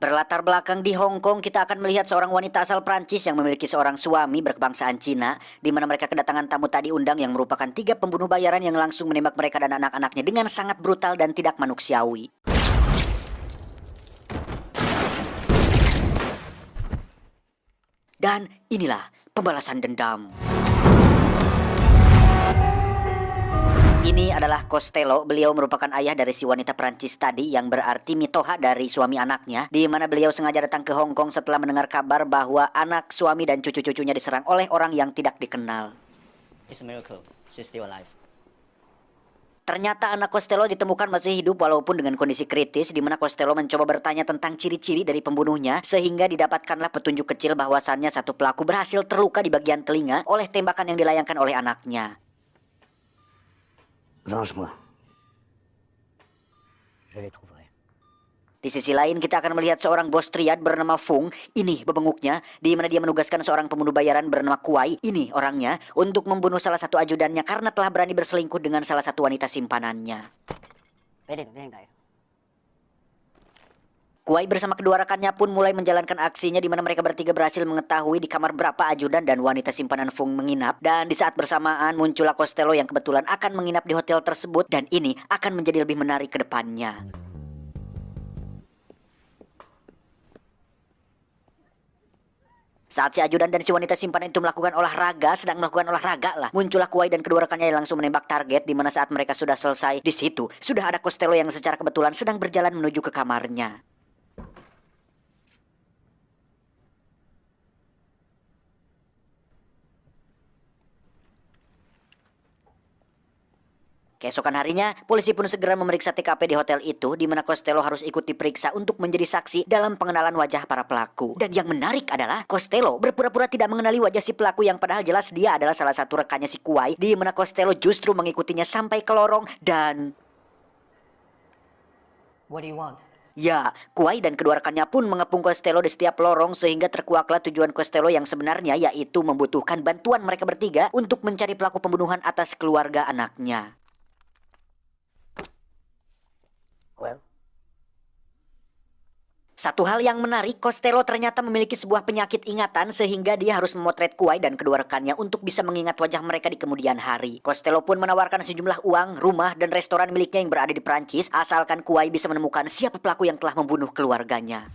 Berlatar belakang di Hong Kong, kita akan melihat seorang wanita asal Prancis yang memiliki seorang suami berkebangsaan Cina, di mana mereka kedatangan tamu tak diundang yang merupakan 3 pembunuh bayaran yang langsung menembak mereka dan anak-anaknya dengan sangat brutal dan tidak manusiawi. Dan inilah pembalasan dendam. Ini adalah Costello. Beliau merupakan ayah dari si wanita Prancis tadi yang berarti mitoha dari suami anaknya, di mana beliau sengaja datang ke Hong Kong setelah mendengar kabar bahwa anak, suami, dan cucu-cucunya diserang oleh orang yang tidak dikenal. It's a miracle. She's still alive. Ternyata anak Costello ditemukan masih hidup walaupun dengan kondisi kritis, di mana Costello mencoba bertanya tentang ciri-ciri dari pembunuhnya sehingga didapatkanlah petunjuk kecil bahwasannya satu pelaku berhasil terluka di bagian telinga oleh tembakan yang dilayangkan oleh anaknya. Venge-moi. Je les trouverai. Di sisi lain kita akan melihat seorang bos triad bernama Fung, ini bebenguknya, di mana dia menugaskan seorang pembunuh bayaran bernama Kuai, ini orangnya, untuk membunuh salah satu ajudannya karena telah berani berselingkuh dengan salah satu wanita simpanannya. Kuai bersama kedua rekannya pun mulai menjalankan aksinya, di mana mereka bertiga berhasil mengetahui di kamar berapa ajudan dan wanita simpanan Fung menginap, dan di saat bersamaan muncullah Costello yang kebetulan akan menginap di hotel tersebut, dan ini akan menjadi lebih menarik ke depannya. Saat si ajudan dan si wanita simpanan itu melakukan olahraga, muncullah Kuai dan kedua rekannya yang langsung menembak target, di mana saat mereka sudah selesai, di situ sudah ada Costello yang secara kebetulan sedang berjalan menuju ke kamarnya. Keesokan harinya, polisi pun segera memeriksa TKP di hotel itu, di mana Costello harus ikut diperiksa untuk menjadi saksi dalam pengenalan wajah para pelaku. Dan yang menarik adalah Costello berpura-pura tidak mengenali wajah si pelaku yang padahal jelas dia adalah salah satu rekannya si Kuai, di mana Costello justru mengikutinya sampai ke lorong dan... What do you want? Ya, Kuai dan kedua rekannya pun mengepung Costello di setiap lorong sehingga terkuaklah tujuan Costello yang sebenarnya, yaitu membutuhkan bantuan mereka bertiga untuk mencari pelaku pembunuhan atas keluarga anaknya. Well. Satu hal yang menarik, Costello ternyata memiliki sebuah penyakit ingatan sehingga dia harus memotret Kuai dan kedua rekannya untuk bisa mengingat wajah mereka di kemudian hari. Costello pun menawarkan sejumlah uang, rumah, dan restoran miliknya yang berada di Prancis, asalkan Kuai bisa menemukan siapa pelaku yang telah membunuh keluarganya.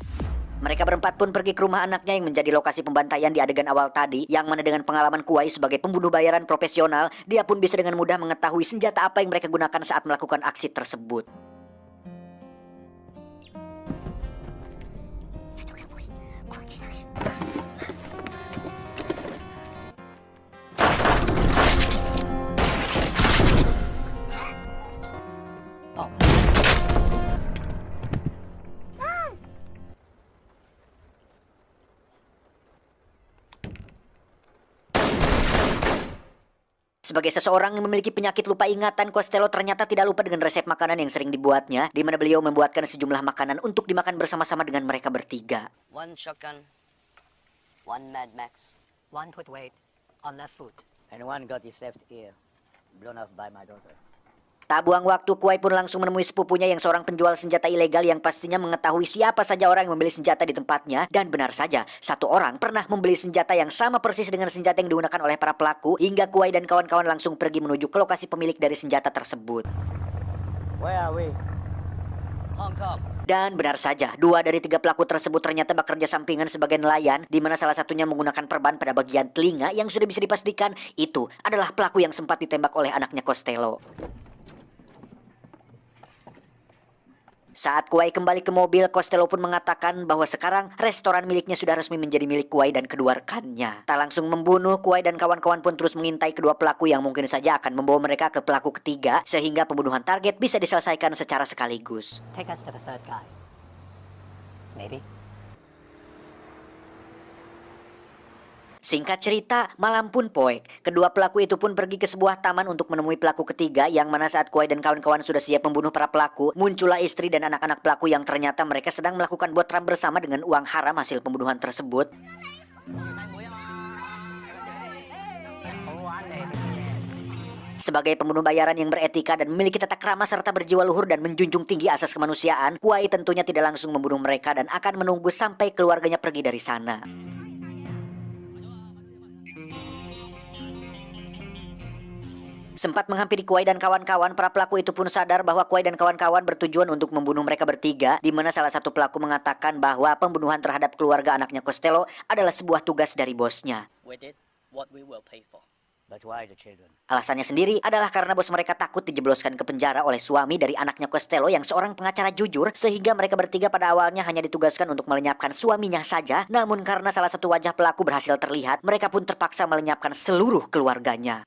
Mereka berempat pun pergi ke rumah anaknya yang menjadi lokasi pembantaian di adegan awal tadi, yang mana dengan pengalaman Kuai sebagai pembunuh bayaran profesional, dia pun bisa dengan mudah mengetahui senjata apa yang mereka gunakan saat melakukan aksi tersebut. Sebagai seseorang yang memiliki penyakit lupa ingatan, Costello ternyata tidak lupa dengan resep makanan yang sering dibuatnya, di mana beliau membuatkan sejumlah makanan untuk dimakan bersama-sama dengan mereka bertiga. One shotgun, one Mad Max, one put weight on left foot. And one got his left ear blown off by my daughter. Tak buang waktu, Kuai pun langsung menemui sepupunya yang seorang penjual senjata ilegal yang pastinya mengetahui siapa saja orang yang membeli senjata di tempatnya. Dan benar saja, satu orang pernah membeli senjata yang sama persis dengan senjata yang digunakan oleh para pelaku, hingga Kuai dan kawan-kawan langsung pergi menuju ke lokasi pemilik dari senjata tersebut. Where are we? Hong Kong. Dan benar saja, 2 dari 3 pelaku tersebut ternyata bekerja sampingan sebagai nelayan, di mana salah satunya menggunakan perban pada bagian telinga yang sudah bisa dipastikan itu adalah pelaku yang sempat ditembak oleh anaknya Costello. Saat Kuai kembali ke mobil, Costello pun mengatakan bahwa sekarang restoran miliknya sudah resmi menjadi milik Kuai dan kedua rekannya. Tak langsung membunuh, Kuai dan kawan-kawan pun terus mengintai kedua pelaku yang mungkin saja akan membawa mereka ke pelaku ketiga, sehingga pembunuhan target bisa diselesaikan secara sekaligus. Take us to the third guy. Maybe. Singkat cerita, malam pun poek. Kedua pelaku itu pun pergi ke sebuah taman untuk menemui pelaku ketiga, yang mana saat Kuai dan kawan-kawan sudah siap membunuh para pelaku, muncullah istri dan anak-anak pelaku yang ternyata mereka sedang melakukan botram bersama dengan uang haram hasil pembunuhan tersebut. Sebagai pembunuh bayaran yang beretika dan memiliki tata krama serta berjiwa luhur dan menjunjung tinggi asas kemanusiaan, Kuai tentunya tidak langsung membunuh mereka dan akan menunggu sampai keluarganya pergi dari sana. Sempat menghampiri Kuai dan kawan-kawan, para pelaku itu pun sadar bahwa Kuai dan kawan-kawan bertujuan untuk membunuh mereka bertiga, di mana salah satu pelaku mengatakan bahwa pembunuhan terhadap keluarga anaknya Costello adalah sebuah tugas dari bosnya. We did what we will pay for. But why the children? Alasannya sendiri adalah karena bos mereka takut dijebloskan ke penjara oleh suami dari anaknya Costello yang seorang pengacara jujur, sehingga mereka bertiga pada awalnya hanya ditugaskan untuk melenyapkan suaminya saja, namun karena salah satu wajah pelaku berhasil terlihat, mereka pun terpaksa melenyapkan seluruh keluarganya.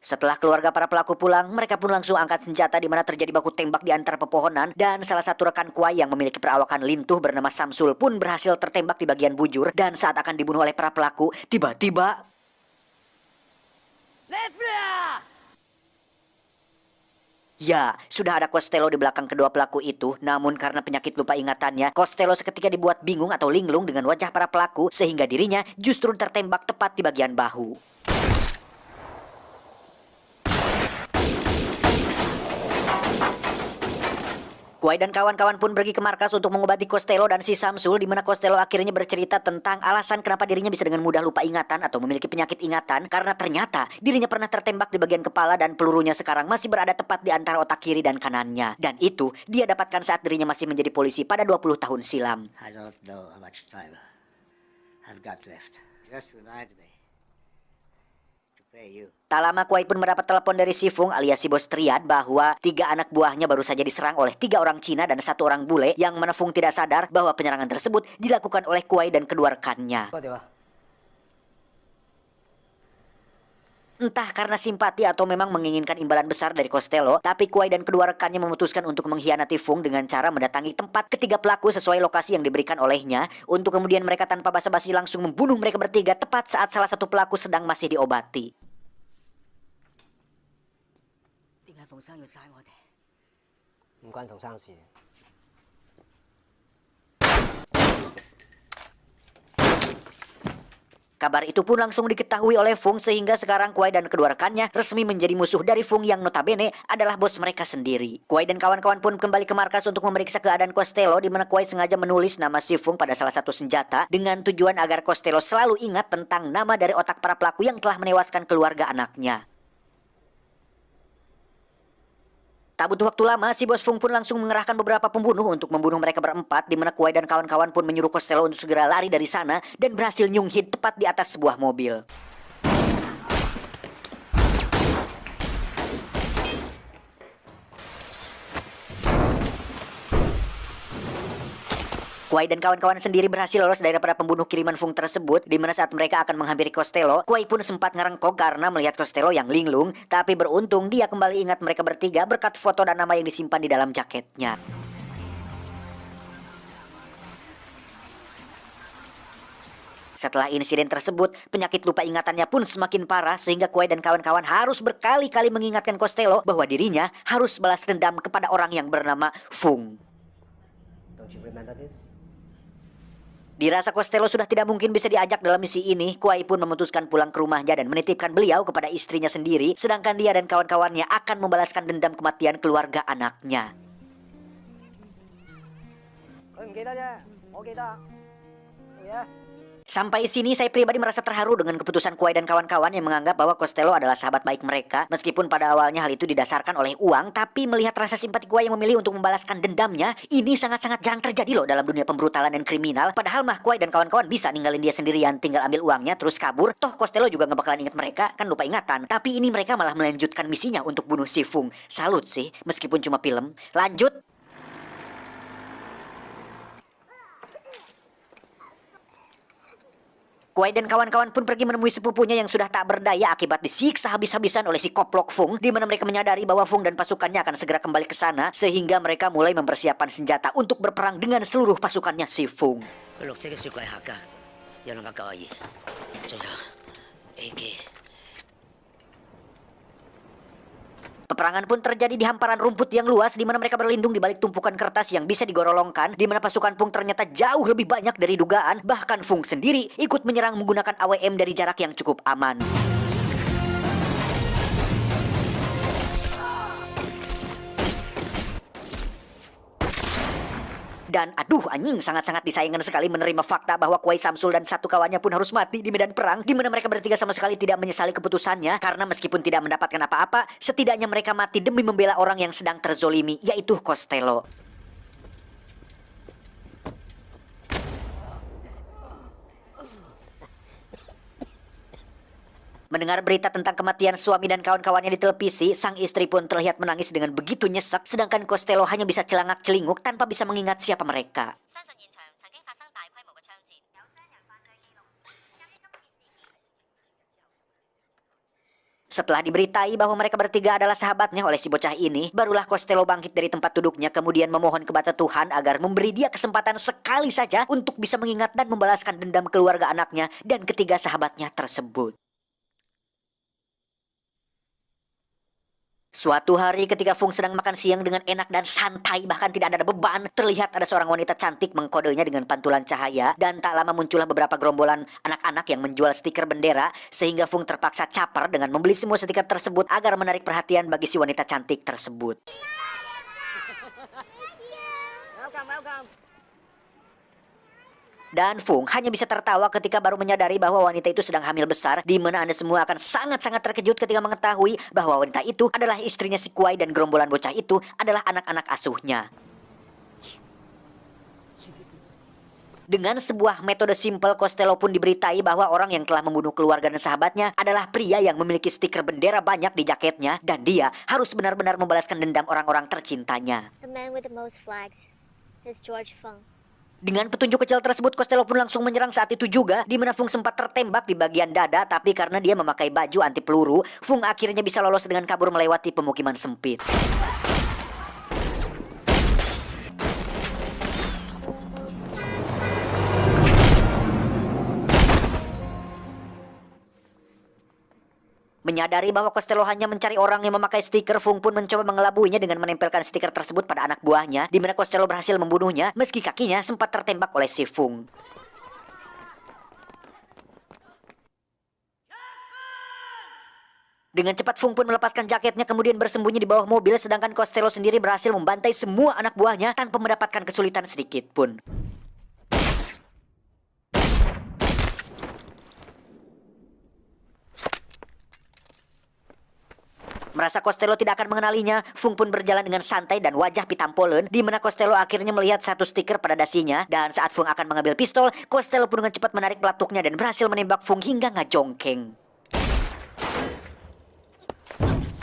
Setelah keluarga para pelaku pulang, mereka pun langsung angkat senjata di mana terjadi baku tembak di antara pepohonan dan salah satu rekan Kuai yang memiliki perawakan lintuh bernama Samsul pun berhasil tertembak di bagian bujur dan saat akan dibunuh oleh para pelaku, tiba-tiba ya, sudah ada Costello di belakang kedua pelaku itu, namun karena penyakit lupa ingatannya, Costello seketika dibuat bingung atau linglung dengan wajah para pelaku sehingga dirinya justru tertembak tepat di bagian bahu. Kuai dan kawan-kawan pun pergi ke markas untuk mengobati Costello dan si Samsul, di mana Costello akhirnya bercerita tentang alasan kenapa dirinya bisa dengan mudah lupa ingatan atau memiliki penyakit ingatan, karena ternyata dirinya pernah tertembak di bagian kepala dan pelurunya sekarang masih berada tepat di antara otak kiri dan kanannya. Dan itu dia dapatkan saat dirinya masih menjadi polisi pada 20 tahun silam. I don't know how much time I've got left. Just remind me to pay you. Tak lama Kuai pun mendapat telepon dari Si Fung alias si bos Triad bahwa 3 anak buahnya baru saja diserang oleh 3 orang Cina dan 1 orang bule, yang mana Fung tidak sadar bahwa penyerangan tersebut dilakukan oleh Kuai dan kedua rekannya. Entah karena simpati atau memang menginginkan imbalan besar dari Costello, tapi Kuai dan kedua rekannya memutuskan untuk mengkhianati Fung dengan cara mendatangi tempat ketiga pelaku sesuai lokasi yang diberikan olehnya, untuk kemudian mereka tanpa basa-basi langsung membunuh mereka bertiga tepat saat salah satu pelaku sedang masih diobati. Kabar itu pun langsung diketahui oleh Fung sehingga sekarang Kuai dan kedua rekannya resmi menjadi musuh dari Fung yang notabene adalah bos mereka sendiri. Kuai dan kawan-kawan pun kembali ke markas untuk memeriksa keadaan Costello, di mana Kuai sengaja menulis nama Si Fung pada salah satu senjata dengan tujuan agar Costello selalu ingat tentang nama dari otak para pelaku yang telah menewaskan keluarga anaknya. Tak butuh waktu lama, si bos Fung pun langsung mengerahkan beberapa pembunuh untuk membunuh mereka berempat, di mana Kuai dan kawan-kawan pun menyuruh Costello untuk segera lari dari sana dan berhasil nyunghit tepat di atas sebuah mobil. Kuai dan kawan-kawan sendiri berhasil lolos dari para pembunuh kiriman Fung tersebut, di mana saat mereka akan menghampiri Costello, Kuai pun sempat ngerengkok karena melihat Costello yang linglung, tapi beruntung dia kembali ingat mereka bertiga berkat foto dan nama yang disimpan di dalam jaketnya. Setelah insiden tersebut, penyakit lupa ingatannya pun semakin parah sehingga Kuai dan kawan-kawan harus berkali-kali mengingatkan Costello bahwa dirinya harus balas dendam kepada orang yang bernama Fung. Don't you remember this? Dirasa Costello sudah tidak mungkin bisa diajak dalam misi ini, Kuai pun memutuskan pulang ke rumahnya dan menitipkan beliau kepada istrinya sendiri, sedangkan dia dan kawan-kawannya akan membalaskan dendam kematian keluarga anaknya. Sampai sini saya pribadi merasa terharu dengan keputusan Kuai dan kawan-kawan yang menganggap bahwa Costello adalah sahabat baik mereka. Meskipun pada awalnya hal itu didasarkan oleh uang, tapi melihat rasa simpati Kuai yang memilih untuk membalaskan dendamnya, ini sangat-sangat jarang terjadi loh dalam dunia pembrutalan dan kriminal. Padahal mah Kuai dan kawan-kawan bisa ninggalin dia sendirian, tinggal ambil uangnya terus kabur. Toh Costello juga gak bakalan ingat mereka, kan lupa ingatan. Tapi ini mereka malah melanjutkan misinya untuk bunuh Si Fung. Salut sih, meskipun cuma film. Lanjut. Kuai dan kawan-kawan pun pergi menemui sepupunya yang sudah tak berdaya akibat disiksa habis-habisan oleh si koplok Fung, di mana mereka menyadari bahwa Fung dan pasukannya akan segera kembali ke sana, sehingga mereka mulai mempersiapkan senjata untuk berperang dengan seluruh pasukannya si Fung. Peperangan pun terjadi di hamparan rumput yang luas di mana mereka berlindung di balik tumpukan kertas yang bisa digorolongkan, di mana pasukan Fung ternyata jauh lebih banyak dari dugaan. Bahkan Fung sendiri ikut menyerang menggunakan AWM dari jarak yang cukup aman. Dan aduh anjing, sangat-sangat disayangkan sekali menerima fakta bahwa Kuai Samsul dan satu kawannya pun harus mati di medan perang, di mana mereka bertiga sama sekali tidak menyesali keputusannya, karena meskipun tidak mendapatkan apa-apa, setidaknya mereka mati demi membela orang yang sedang terzolimi, yaitu Costello. Mendengar berita tentang kematian suami dan kawan-kawannya di televisi, sang istri pun terlihat menangis dengan begitu nyesek, sedangkan Costello hanya bisa celangak-celinguk tanpa bisa mengingat siapa mereka. Setelah diberitai bahwa mereka bertiga adalah sahabatnya oleh si bocah ini, barulah Costello bangkit dari tempat duduknya kemudian memohon kepada Tuhan agar memberi dia kesempatan sekali saja untuk bisa mengingat dan membalaskan dendam keluarga anaknya dan ketiga sahabatnya tersebut. Suatu hari ketika Fung sedang makan siang dengan enak dan santai, bahkan tidak ada beban, terlihat ada seorang wanita cantik mengkodenya dengan pantulan cahaya, dan tak lama muncullah beberapa gerombolan anak-anak yang menjual stiker bendera, sehingga Fung terpaksa caper dengan membeli semua stiker tersebut agar menarik perhatian bagi si wanita cantik tersebut. Welcome. Dan Fung hanya bisa tertawa ketika baru menyadari bahwa wanita itu sedang hamil besar, di mana Anda semua akan sangat-sangat terkejut ketika mengetahui bahwa wanita itu adalah istrinya si Kuai dan gerombolan bocah itu adalah anak-anak asuhnya. Dengan sebuah metode simpel, Costello pun diberitai bahwa orang yang telah membunuh keluarga dan sahabatnya adalah pria yang memiliki stiker bendera banyak di jaketnya, dan dia harus benar-benar membalaskan dendam orang-orang tercintanya. The man with the most flags is George Fung. Dengan petunjuk kecil tersebut, Costello pun langsung menyerang saat itu juga, di mana Fung sempat tertembak di bagian dada, tapi karena dia memakai baju anti peluru, Fung akhirnya bisa lolos dengan kabur melewati pemukiman sempit. Menyadari bahwa Costello hanya mencari orang yang memakai stiker, Fung pun mencoba mengelabuinya dengan menempelkan stiker tersebut pada anak buahnya, di mana Costello berhasil membunuhnya meski kakinya sempat tertembak oleh si Fung. Dengan cepat Fung pun melepaskan jaketnya kemudian bersembunyi di bawah mobil, sedangkan Costello sendiri berhasil membantai semua anak buahnya tanpa mendapatkan kesulitan sedikit pun. Merasa Costello tidak akan mengenalinya, Fung pun berjalan dengan santai dan wajah pitampolen, di mana Costello akhirnya melihat satu stiker pada dasinya, dan saat Fung akan mengambil pistol, Costello pun dengan cepat menarik pelatuknya dan berhasil menembak Fung hingga ngajongkeng.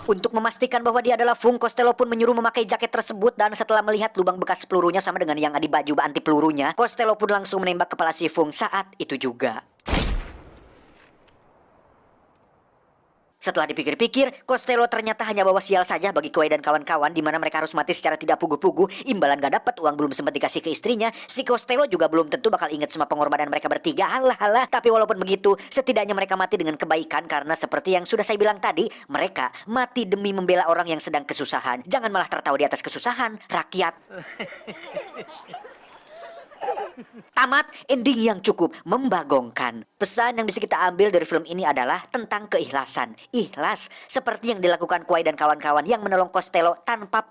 Untuk memastikan bahwa dia adalah Fung, Costello pun menyuruh memakai jaket tersebut, dan setelah melihat lubang bekas pelurunya sama dengan yang ada di baju anti pelurunya, Costello pun langsung menembak kepala si Fung saat itu juga. Setelah dipikir-pikir, Costello ternyata hanya bawa sial saja bagi Kuai dan kawan-kawan, di mana mereka harus mati secara tidak pugu-pugu, imbalan gak dapat, uang belum sempat dikasih ke istrinya, si Costello juga belum tentu bakal ingat semua pengorbanan mereka bertiga, halah. Tapi walaupun begitu, setidaknya mereka mati dengan kebaikan, karena seperti yang sudah saya bilang tadi, mereka mati demi membela orang yang sedang kesusahan. Jangan malah tertawa di atas kesusahan, rakyat. Tamat, ending yang cukup membagongkan. Pesan yang bisa kita ambil dari film ini adalah tentang keikhlasan. Ikhlas, seperti yang dilakukan Kuai dan kawan-kawan yang menolong Costello tanpa